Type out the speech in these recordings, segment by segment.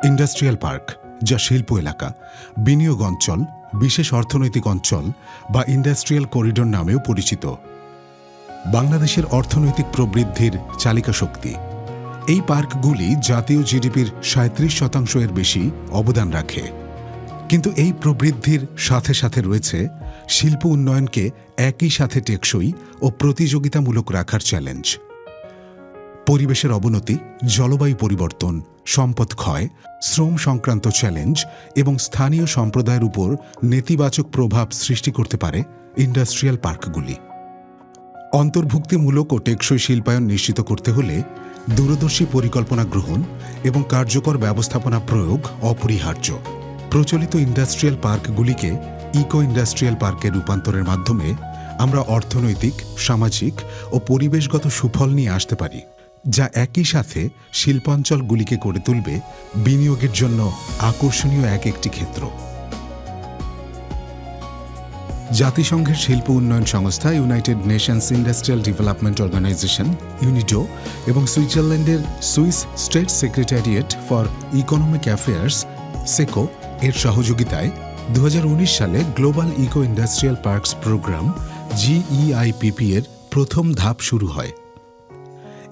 Industrial park, যা শিল্প এলাকা, বিনিয়োগ অঞ্চল, বিশেষ অর্থনৈতিক অঞ্চল বা ইন্ডাস্ট্রিয়াল করিডোর নামেও পরিচিত। বাংলাদেশের অর্থনৈতিক প্রবৃদ্ধির চালিকা শক্তি। এই পার্কগুলি জাতীয় জিডিপির ৩৭% এর বেশি অবদান রাখে। কিন্তু এই প্রবৃদ্ধির সাথে সাথে রয়েছে শিল্প উন্নয়নকে একই সাথে টেকসই ও প্রতিযোগিতামূলক রাখার চ্যালেঞ্জ। পরিবেশের অবনতি, জলবায়ু পরিবর্তন, সম্পদ ক্ষয়, শ্রম সংক্রান্ত চ্যালেঞ্জ এবং স্থানীয় সম্প্রদায়ের উপর নেতিবাচক প্রভাব সৃষ্টি করতে পারে ইন্ডাস্ট্রিয়াল পার্কগুলি। অন্তর্ভুক্তিমূলক ও টেকসই শিল্পায়ন নিশ্চিত করতে হলে দূরদর্শী পরিকল্পনা গ্রহণ এবং কার্যকর ব্যবস্থাপনা প্রয়োগ অপরিহার্য। প্রচলিত ইন্ডাস্ট্রিয়াল পার্কগুলিকে ইকো ইন্ডাস্ট্রিয়াল পার্কে রূপান্তরের মাধ্যমে আমরা অর্থনৈতিক, সামাজিক ও পরিবেশগত সুফল নিয়ে আসতে পারি, যা একই সাথে শিল্পাঞ্চলগুলিকে করে তুলবে বিনিয়োগের জন্য আকর্ষণীয় একটি ক্ষেত্র। জাতিসংঘের শিল্প উন্নয়ন সংস্থা United Nations Industrial Development Organization UNIDO এবং সুইজারল্যান্ডের Swiss State Secretariat for Economic Affairs SECO এর সহযোগিতায় 2019 সালে Global Eco Industrial Parks Programme GEIPP এর প্রথম ধাপ শুরু হয়।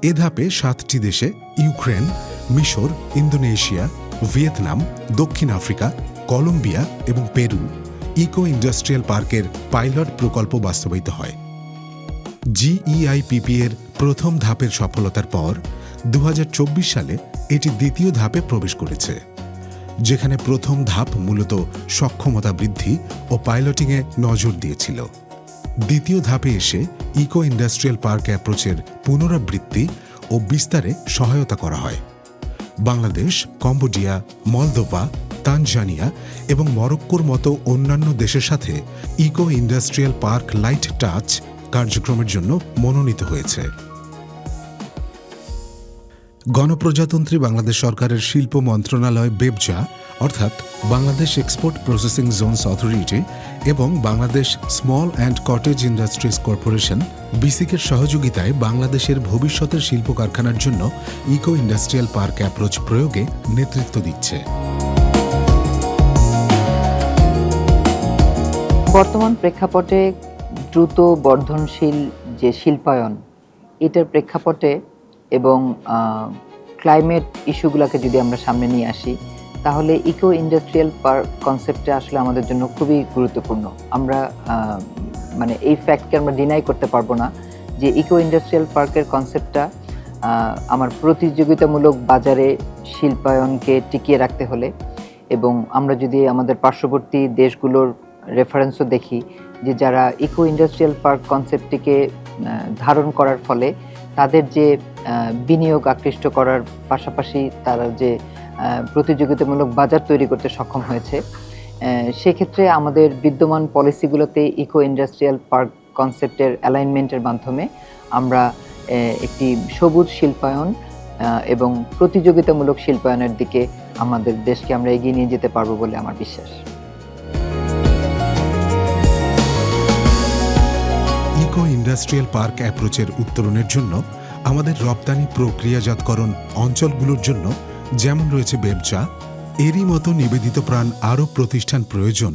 এ ধাপে 7টি দেশে ইউক্রেন, মিশর, ইন্দোনেশিয়া, ভিয়েতনাম, দক্ষিণ আফ্রিকা, কলম্বিয়া এবং পেরু ইকো ইন্ডাস্ট্রিয়াল পার্কের পাইলট প্রকল্প বাস্তবায়িত হয়। GEIPP এর প্রথম ধাপের সফলতার পর 2024 সালে এটি দ্বিতীয় ধাপে প্রবেশ করেছে, যেখানে প্রথম ধাপ মূলত সক্ষমতা বৃদ্ধি ও পাইলটিংয়ে নজর দিয়েছিল। দ্বিতীয় ধাপে এসে ইকো ইন্ডাস্ট্রিয়াল পার্ক অ্যাপ্রোচের পুনরাবৃত্তি ও বিস্তারে সহায়তা করা হয়। বাংলাদেশ, কম্বোডিয়া, মলদোভা, তানজানিয়া এবং মরক্কোর মতো অন্যান্য দেশের সাথে eco industrial park light touch কার্যক্রমের জন্য মনোনীত হয়েছে। গণপ্রজাতন্ত্রী বাংলাদেশ সরকারের শিল্প মন্ত্রণালয় বেবজা অর্থাৎ Bangladesh Export Processing Zones Authority এবং Bangladesh Small and Cottage Industries Corporation বিসিকের সহযোগিতায় বাংলাদেশের ভবিষ্যতের শিল্প কারখানার জন্য ইকো ইন্ডাস্ট্রিয়াল পার্ক অ্যাপ্রোচ প্রয়োগে নেতৃত্ব দিচ্ছে। বর্তমান প্রেক্ষাপটে দ্রুত বর্ধনশীল যে শিল্পায়ন, এটার প্রেক্ষাপটে এবং ক্লাইমেট ইস্যুগুলোকে যদি আমরা সামনে নিয়ে আসি, তাহলে ইকো ইন্ডাস্ট্রিয়াল পার্ক কনসেপ্টটা আসলে আমাদের জন্য খুবই গুরুত্বপূর্ণ। আমরা মানে এই ফ্যাক্টকে আমরা ডিনাই করতে পারবো না যে ইকো ইন্ডাস্ট্রিয়াল পার্কের কনসেপ্টটা আমার প্রতিযোগিতামূলক বাজারে শিল্পায়নকে টিকিয়ে রাখতে হলে, এবং আমরা যদি আমাদের পার্শ্ববর্তী দেশগুলোর রেফারেন্সও দেখি যে যারা ইকো ইন্ডাস্ট্রিয়াল পার্ক কনসেপ্টটিকে ধারণ করার ফলে তাদের যে বিনিয়োগ আকৃষ্ট করার পাশাপাশি তারা যে প্রতিযোগিতামূলক বাজার তৈরি করতে সক্ষম হয়েছে, সেক্ষেত্রে আমাদের বিদ্যমান পলিসিগুলোতে ইকো ইন্ডাস্ট্রিয়াল পার্ক কনসেপ্টের অ্যালাইনমেন্টের মাধ্যমে আমরা একটি সবুজ শিল্পায়ন এবং প্রতিযোগিতামূলক শিল্পায়নের দিকে আমাদের দেশকে আমরা এগিয়ে নিয়ে যেতে পারবো বলে আমার বিশ্বাস। ইকো ইন্ডাস্ট্রিয়াল পার্ক অ্যাপ্রোচের উত্তরণের জন্য আমাদের রপ্তানি প্রক্রিয়াজাতকরণ অঞ্চলগুলোর জন্য যেমন রয়েছে বেবজা, এরই মতো নিবেদিত প্রাণ আরও প্রতিষ্ঠান প্রয়োজন,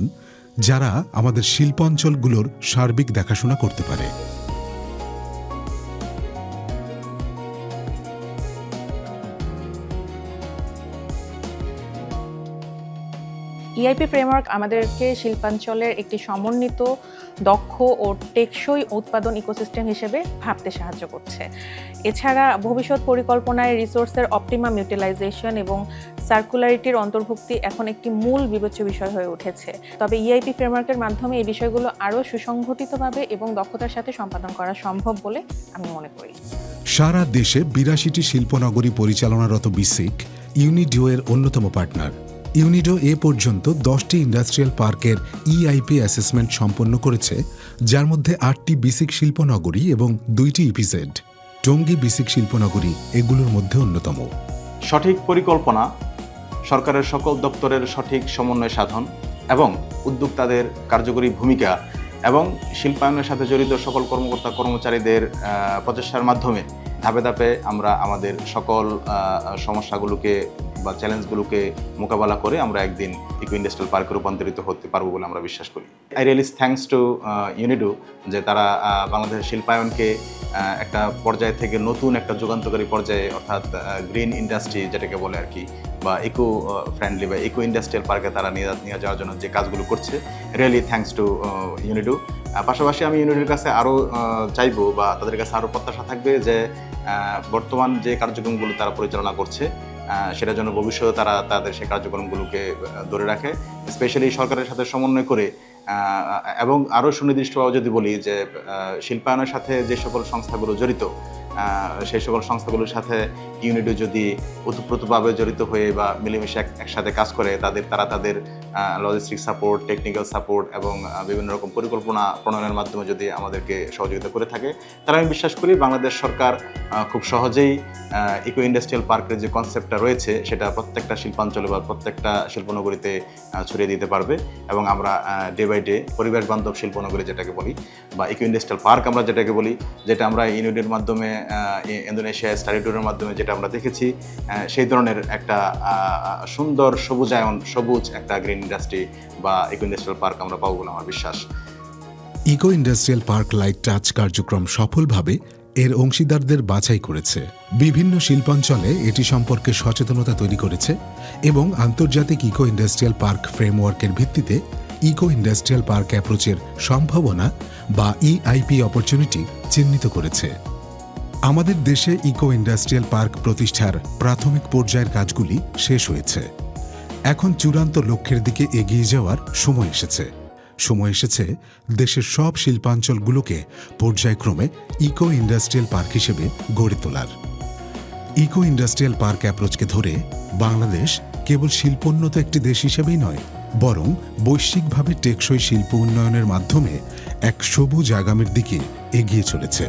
যারা আমাদের শিল্পাঞ্চলগুলোর সার্বিক দেখাশোনা করতে পারে। ইআইপি ফ্রেমওয়ার্ক আমাদেরকে শিল্পাঞ্চলের একটি সমন্বিত, দক্ষ ও টেকসই উৎপাদন ইকোসিস্টেম হিসেবে ভাবতে সাহায্য করছে। এছাড়া ভবিষ্যৎ পরিকল্পনায় রিসোর্সের অপটিমাম ইউটিলাইজেশন এবং সার্কুলারিটির অন্তর্ভুক্তি এখন একটি মূল বিবেচ্য বিষয় হয়ে উঠেছে। তবে ইআইপি ফ্রেমওয়ার্কের মাধ্যমে এই বিষয়গুলো আরও সুসংগঠিতভাবে এবং দক্ষতার সাথে সম্পাদন করা সম্ভব বলে আমি মনে করি। সারা দেশে 82টি শিল্পনগরী পরিচালনারত বিসিক ইউনিডো এর অন্যতম পার্টনার। ইউনিডো এ পর্যন্ত 10টি ইন্ডাস্ট্রিয়াল পার্কের ইআইপি অ্যাসেসমেন্ট সম্পন্ন করেছে, যার মধ্যে 8টি বিসিক শিল্পনগরী এবং 2টি ইপিজেড। টঙ্গী বিসিক শিল্পনগরী এগুলোর মধ্যে অন্যতম। সঠিক পরিকল্পনা, সরকারের সকল দপ্তরের সঠিক সমন্বয় সাধন এবং উদ্যোক্তাদের কার্যকরী ভূমিকা এবং শিল্পায়নের সাথে জড়িত সকল কর্মকর্তা কর্মচারীদের প্রচেষ্টার মাধ্যমে ধাপে ধাপে আমরা আমাদের সকল সমস্যাগুলোকে বা চ্যালেঞ্জগুলোকে মোকাবেলা করে আমরা একদিন ইকো ইন্ডাস্ট্রিয়াল পার্কে রূপান্তরিত হতে পারবো বলে আমরা বিশ্বাস করি। I really thanks to UNIDO যে তারা বাংলাদেশের শিল্পায়নকে একটা পর্যায় থেকে নতুন একটা যুগান্তকারী পর্যায়ে, অর্থাৎ গ্রিন ইন্ডাস্ট্রি যেটাকে বলে আর কি, বা ইকো ফ্রেন্ডলি বা ইকো ইন্ডাস্ট্রিয়াল পার্কে তারা নিয়ে যাওয়ার জন্য যে কাজগুলো করছে, রিয়েলি থ্যাঙ্কস টু ইউনিডো। পাশাপাশি আমি ইউনিডোর কাছে আরও চাইবো বা তাদের কাছে আরও প্রত্যাশা থাকবে যে বর্তমান যে কার্যক্রমগুলো তারা পরিচালনা করছে সেটার জন্য ভবিষ্যতে তারা তাদের সেই কার্যক্রমগুলোকে ধরে রাখে, স্পেশালি সরকারের সাথে সমন্বয় করে। এবং আরও সুনির্দিষ্টভাবে যদি বলি যে শিল্পায়নের সাথে যে সকল সংস্থাগুলো জড়িত, সেই সকল সংস্থাগুলোর সাথে ইউনিডো যদি ওতপ্রোতভাবে জড়িত হয়ে বা মিলেমিশে একসাথে কাজ করে, তারা তাদের লজিস্টিক সাপোর্ট, টেকনিক্যাল সাপোর্ট এবং বিভিন্ন রকম পরিকল্পনা প্রণয়নের মাধ্যমে যদি আমাদেরকে সহযোগিতা করে থাকে, তাহলে আমি বিশ্বাস করি বাংলাদেশ সরকার খুব সহজেই ইকো ইন্ডাস্ট্রিয়াল পার্কের যে কনসেপ্টটা রয়েছে সেটা প্রত্যেকটা শিল্পাঞ্চলে বা প্রত্যেকটা শিল্পনগরীতে ছড়িয়ে দিতে পারবে। এবং আমরা ডে বাই ডে পরিবেশ বান্ধব শিল্পনগরী যেটাকে বলি বা ইকো ইন্ডাস্ট্রিয়াল পার্ক আমরা যেটাকে বলি, যেটা আমরা ইউনিডোর মাধ্যমে ইন্দোনেশিয়া স্টাডি ট্যুরের মাধ্যমে যেটা আমরা দেখেছি, সেই ধরনের একটা সুন্দর সবুজ একটা গ্রিন ইন্ডাস্ট্রি বা ইকো ইন্ডাস্ট্রিয়াল পার্ক আমরা পাবো বলে আমার বিশ্বাস। Eco industrial park light touch কার্যক্রম সফলভাবে এর অংশীদারদের বাছাই করেছে, বিভিন্ন শিল্পাঞ্চলে এটি সম্পর্কে সচেতনতা তৈরি করেছে এবং আন্তর্জাতিক ইকো ইন্ডাস্ট্রিয়াল পার্ক ফ্রেমওয়ার্কের ভিত্তিতে ইকো ইন্ডাস্ট্রিয়াল পার্ক অ্যাপ্রোচের সম্ভাবনা বা ইআইপি অপরচুনিটি চিহ্নিত করেছে। আমাদের দেশে ইকো ইন্ডাস্ট্রিয়াল পার্ক প্রতিষ্ঠার প্রাথমিক পর্যায়ের কাজগুলি শেষ হয়েছে। এখন চূড়ান্ত লক্ষ্যের দিকে এগিয়ে যাওয়ার সময় এসেছে দেশের সব শিল্পাঞ্চলগুলোকে পর্যায়ক্রমে ইকো ইন্ডাস্ট্রিয়াল পার্ক হিসেবে গড়ে তোলার। ইকো ইন্ডাস্ট্রিয়াল পার্ক অ্যাপ্রোচকে ধরে বাংলাদেশ কেবল শিল্পোন্নত একটি দেশ হিসেবেই নয়, বরং বৈশ্বিকভাবে টেকসই শিল্প উন্নয়নের মাধ্যমে এক সবুজ আগামীর দিকে এগিয়ে চলেছে।